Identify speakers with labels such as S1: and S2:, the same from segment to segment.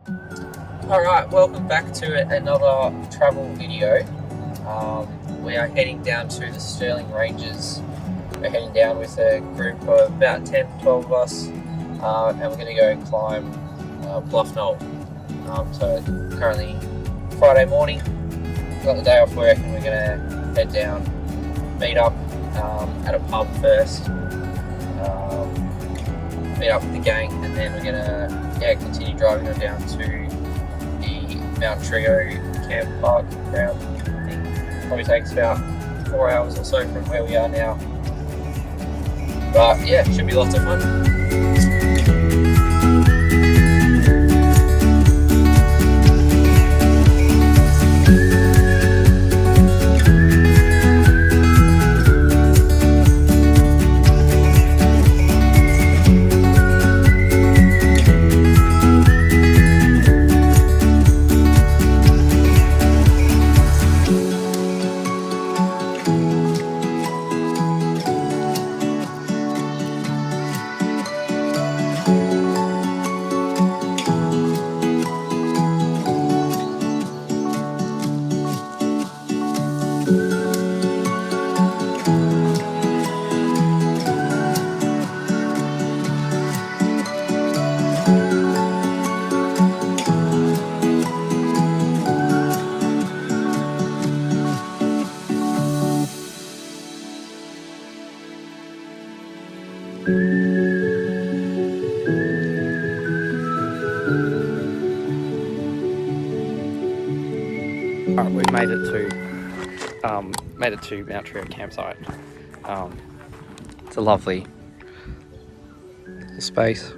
S1: Alright, welcome back to another travel video. We are heading down to the Stirling Ranges. We're heading down with a group of about 10 to 12 of us, and we're going to go climb Bluff Knoll. So currently Friday morning, got the day off work, and we're going to head down, meet up at a pub first, meet up with the gang, and then we're going to continue driving them down to the Mount Trio camp park ground. I think probably takes about 4 hours or so from where we are now. But yeah, should be lots of fun.
S2: Alright, we've made it to Mount Trio campsite. It's a lovely space.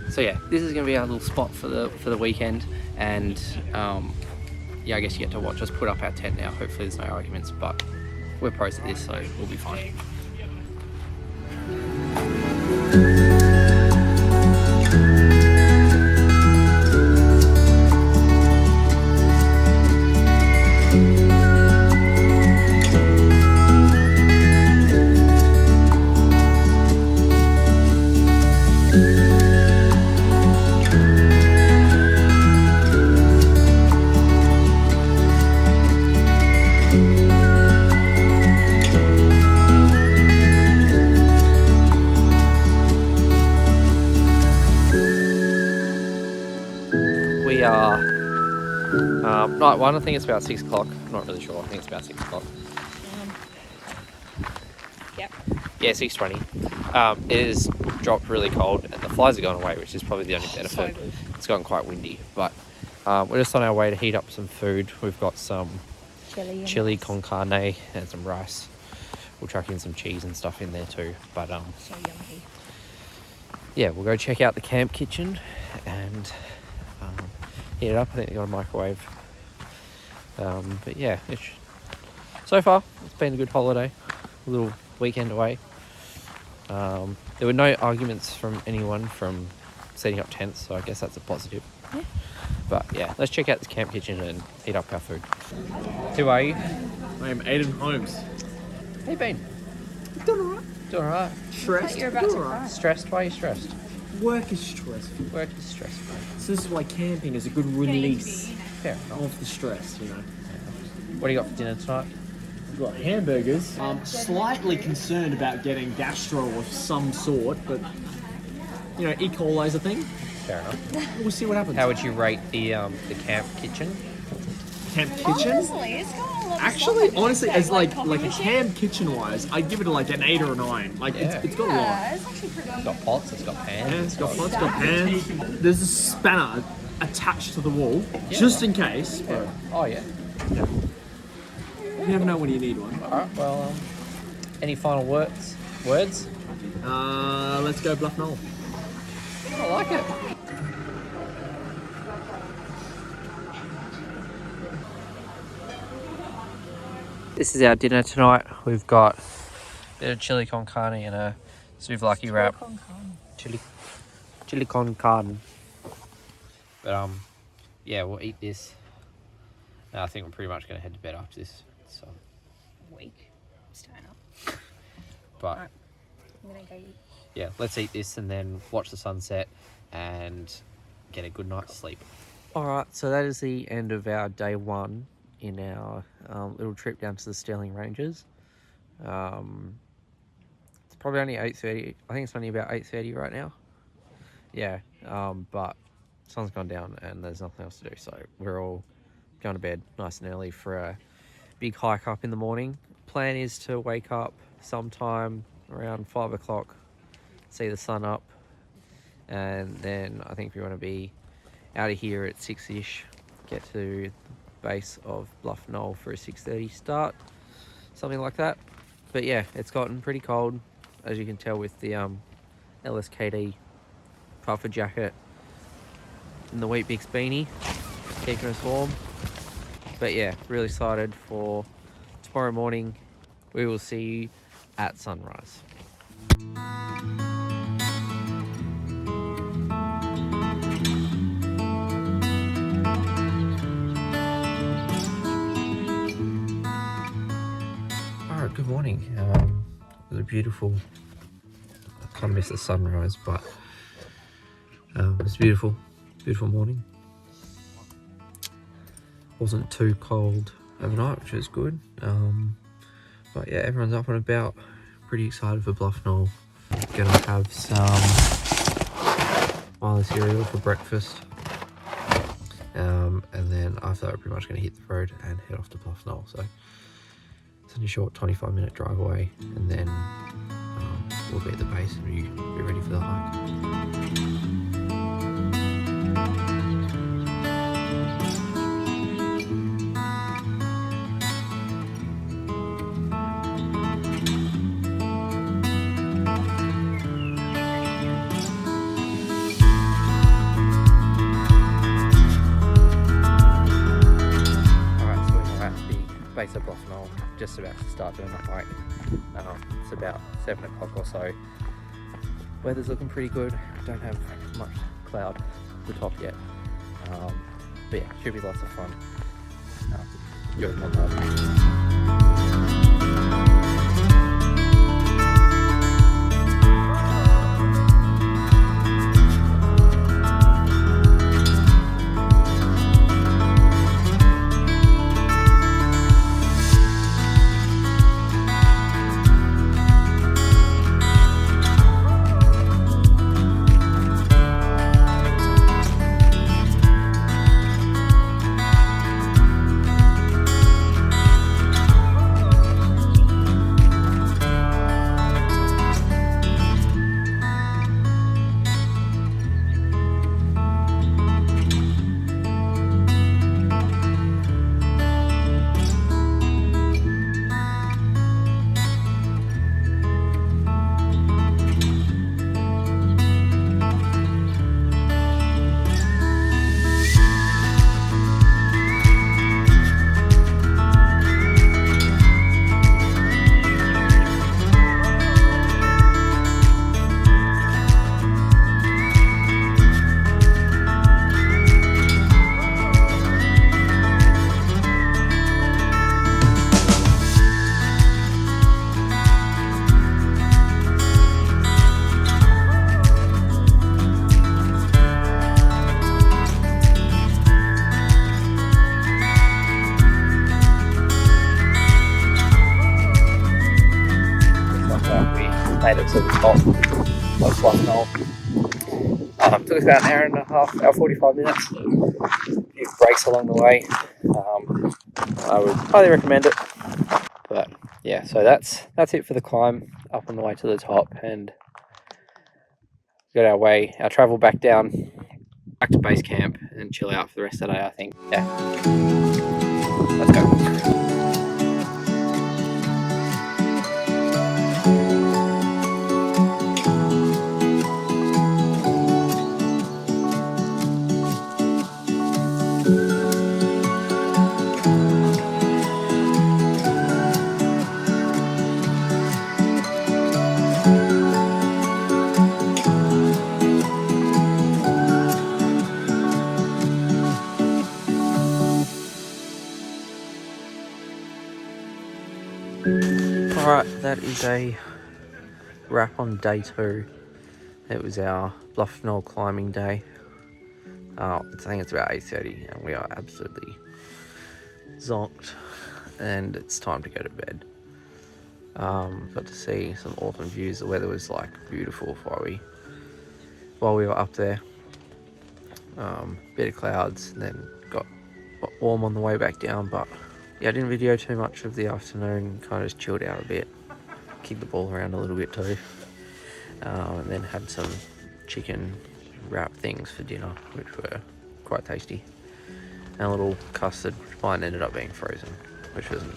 S2: So yeah, this is going to be our little spot for the weekend, and yeah, I guess you get to watch us put up our tent now. Hopefully there's no arguments, but we're pros at this, so we'll be fine. We are night one. I think it's about 6 o'clock. I'm not really sure. I think it's about 6 o'clock.
S3: Yep.
S2: Yeah, 6:20. It is dropped really cold, and the flies are gone away, which is probably the only benefit. It's gotten quite windy, but we're just on our way to heat up some food. We've got some chili con carne and some rice. We'll chuck in some cheese and stuff in there too. But
S3: So yummy.
S2: yeah, we'll go check out the camp kitchen and heat it up. I think they got a microwave. But yeah, so far it's been a good holiday, a little weekend away. There were no arguments from anyone from setting up tents, so I guess that's a positive.
S3: Yeah.
S2: But yeah, let's check out this camp kitchen and heat up our food. Who are you?
S4: I am Aiden Holmes.
S2: How you been?
S4: Doing alright.
S2: Doing alright.
S4: Stressed.
S3: You're about to
S4: Doing
S3: cry.
S4: alright.
S2: Stressed? Why are you stressed?
S4: Work is stressful.
S2: Work is stressful.
S4: So this is why camping is a good release
S2: Fair enough.
S4: of the stress, you know.
S2: What do you got for dinner tonight?
S4: We've got hamburgers. Slightly concerned about getting gastro of some sort, but you know, E. coli is a thing.
S2: Fair enough.
S4: We'll see what happens.
S2: How would you rate the camp kitchen?
S4: Camp kitchen?
S3: Honestly, it's got a lot of
S4: Actually,
S3: stuff.
S4: honestly, as like
S3: coffee
S4: a
S3: machine.
S4: camp kitchen wise, I'd give it like an 8 or a 9. Like
S2: Yeah.
S4: it's got a lot.
S3: Yeah, it's actually pretty.
S2: It's got pots, it's got pans.
S4: Yeah, it's got pots, it's got pans. There's a spanner attached to the wall,
S2: Yeah.
S4: just in case.
S2: Yeah. Oh yeah.
S4: You never know when you need one.
S2: Alright, well, any final words?
S4: Let's go Bluff Knoll.
S2: I like it. This is our dinner tonight. We've got a bit of chili con carne and a souvlaki wrap. Chili con carne. But yeah, we'll eat this. And I think we're pretty much going to head to bed after this. So,
S3: Weak. Staying up.
S2: but
S3: I'm gonna go eat.
S2: yeah, let's eat this and then watch the sunset and get a good night's sleep. Alright, so that is the end of our day one in our little trip down to the Stirling Ranges. It's probably only 8:30. I think it's only about 8:30 right now. Yeah, but sun's gone down and there's nothing else to do, so we're all going to bed nice and early for a big hike up in the morning. Plan is to wake up sometime around 5 o'clock, see the sun up, and then I think we want to be out of here at 6ish, get to the base of Bluff Knoll for a 6:30 start, something like that. But yeah, it's gotten pretty cold, as you can tell with the LSKD puffer jacket and the Wheat Bix beanie, keeping us warm. But yeah, really excited for tomorrow morning. We will see you at sunrise. Alright, good morning. It was a beautiful, I kind of miss the sunrise, but it was a beautiful morning. Wasn't too cold overnight, which was good. But yeah, everyone's up and about. Pretty excited for Bluff Knoll. Gonna have some Milo cereal for breakfast. And then after that, we're pretty much gonna hit the road and head off to Bluff Knoll. So it's only a short 25-minute drive away, and then we'll be at the base and be ready for the hike. Base of Bluff Knoll, just about to start doing the hike. It's about 7 o'clock or so. Weather's looking pretty good. Don't have much cloud at the top yet. But yeah, should be lots of fun. Enjoy the montage. Made it to the top of Bluff Knoll. Took us about an hour and a half, hour 45 minutes. Few breaks along the way. I would highly recommend it. But yeah, so that's it for the climb up on the way to the top, and got our travel back down, back to base camp and chill out for the rest of the day, I think. Yeah. Let's go. Alright, that is a wrap on day 2. It was our Bluff Knoll climbing day. I think it's about 8:30 and we are absolutely zonked and it's time to go to bed. Got to see some awesome views. The weather was like beautiful while we were up there. Bit of clouds, and then got warm on the way back down, but yeah, I didn't video too much of the afternoon, kind of just chilled out a bit, kicked the ball around a little bit too, and then had some chicken wrap things for dinner, which were quite tasty, and a little custard, which mine ended up being frozen, which wasn't,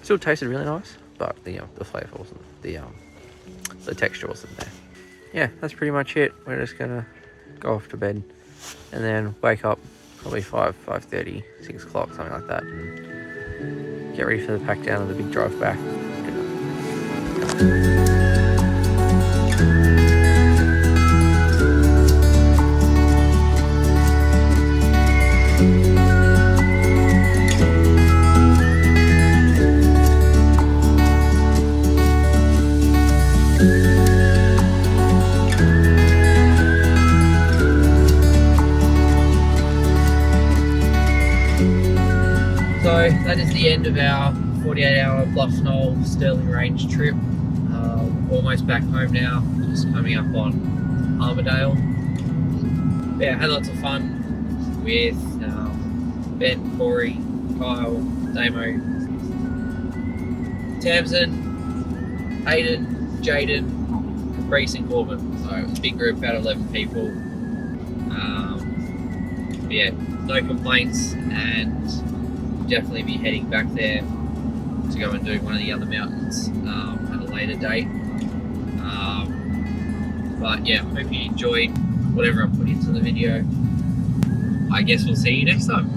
S2: still tasted really nice, but the flavour wasn't, the texture wasn't there. Yeah, that's pretty much it. We're just gonna go off to bed and then wake up probably 5:30, 6 o'clock, something like that, and get ready for the pack down and the big drive back.
S1: So that is the end of our 48-hour Bluff Knoll Stirling Range trip. Almost back home now, just coming up on Armadale. Yeah, had lots of fun with Ben, Corey, Kyle, Damo, Tamsin, Hayden, Jaden, Reese and Corbin. So it was a big group, about 11 people. Yeah, no complaints, and definitely be heading back there to go and do one of the other mountains at a later date. But yeah, hope you enjoyed whatever I put into the video. I guess we'll see you next time.